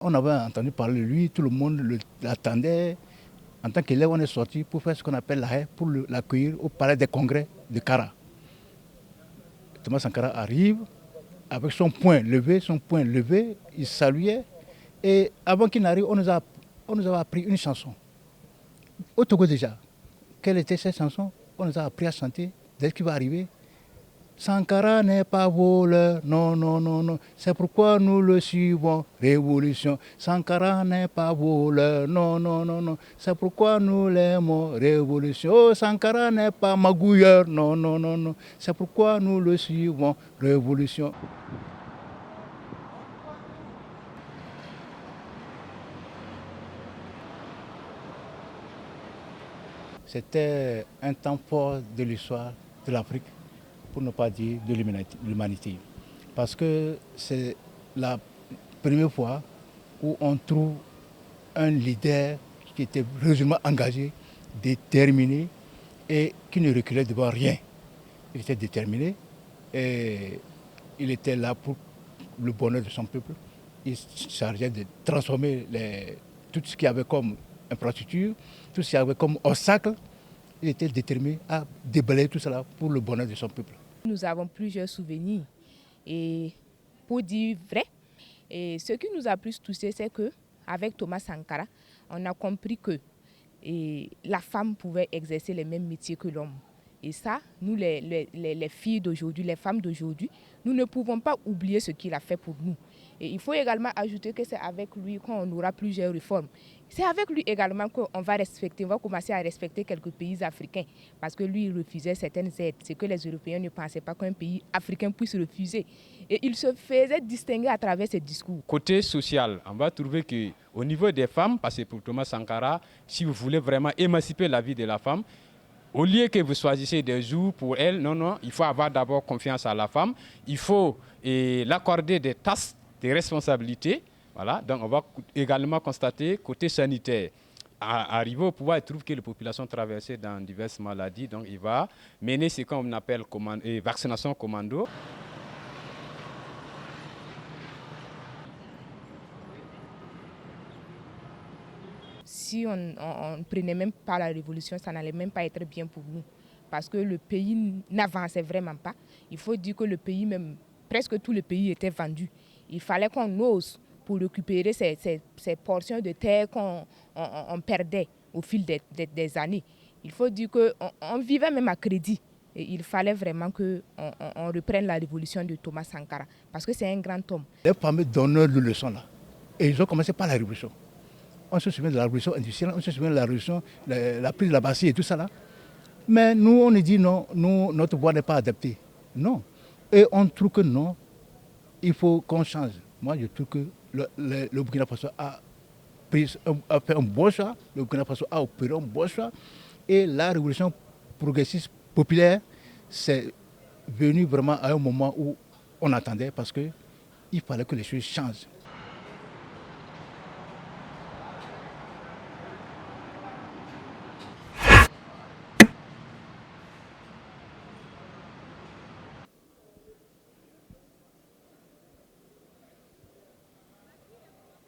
On avait entendu parler de lui, tout le monde l'attendait. En tant qu'élève, on est sorti pour faire ce qu'on appelle la haie, pour l'accueillir au palais des congrès de Kara. Thomas Sankara arrive avec son poing levé, il saluait. Et avant qu'il n'arrive, on nous a appris une chanson. Au Togo déjà, quelle était cette chanson? On nous a appris à chanter dès qu'il va arriver. Sankara n'est pas voleur, non, non, non, non. C'est pourquoi nous le suivons, révolution. Sankara n'est pas voleur, non, non, non, non. C'est pourquoi nous l'aimons, révolution. Oh, Sankara n'est pas magouilleur, non, non, non, non. C'est pourquoi nous le suivons, révolution. C'était un temps fort de l'histoire de l'Afrique, pour ne pas dire de l'humanité. Parce que c'est la première fois où on trouve un leader qui était résolument engagé, déterminé et qui ne reculait devant rien. Il était déterminé et il était là pour le bonheur de son peuple. Il se chargeait de transformer tout ce qu'il y avait comme infrastructure, tout ce qu'il y avait comme obstacle. Il était déterminé à déblayer tout cela pour le bonheur de son peuple. Nous avons plusieurs souvenirs. Et pour dire vrai, et ce qui nous a plus touché, c'est qu'avec Thomas Sankara, on a compris que la femme pouvait exercer les mêmes métiers que l'homme. Et ça, nous, les filles d'aujourd'hui, les femmes d'aujourd'hui, nous ne pouvons pas oublier ce qu'il a fait pour nous. Et il faut également ajouter que c'est avec lui qu'on aura plusieurs réformes. C'est avec lui également qu'on va respecter, on va commencer à respecter quelques pays africains. Parce que lui, il refusait certaines aides. C'est que les Européens ne pensaient pas qu'un pays africain puisse refuser. Et il se faisait distinguer à travers ses discours. Côté social, on va trouver qu'au niveau des femmes, parce que pour Thomas Sankara, si vous voulez vraiment émanciper la vie de la femme, au lieu que vous choisissez des jours pour elle, non, non, il faut avoir d'abord confiance à la femme. Il faut l'accorder des tâches, des responsabilités. Voilà. Donc on va également constater, côté sanitaire, arriver au pouvoir, il trouve que les populations traversées dans diverses maladies. Donc il va mener ce qu'on appelle vaccination commando. Si on ne prenait même pas la révolution, ça n'allait même pas être bien pour nous. Parce que le pays n'avançait vraiment pas. Il faut dire que le pays, même presque tout le pays était vendu. Il fallait qu'on ose pour récupérer ces portions de terre qu'on perdait au fil des années. Il faut dire qu'on vivait même à crédit. Et il fallait vraiment qu'on reprenne la révolution de Thomas Sankara. Parce que c'est un grand homme. Les fameux donneurs de leçons là. Et ils ont commencé par la révolution. On se souvient de la révolution industrielle, on se souvient de la révolution, la prise de la Bastille et tout ça là. Mais nous, on nous dit non, notre voix n'est pas adaptée. Non. Et on trouve que non, il faut qu'on change. Moi, je trouve que le Burkina Faso a fait un bon choix, le Burkina Faso a opéré un bon choix. Et la révolution progressiste populaire, c'est venu vraiment à un moment où on attendait parce qu'il fallait que les choses changent.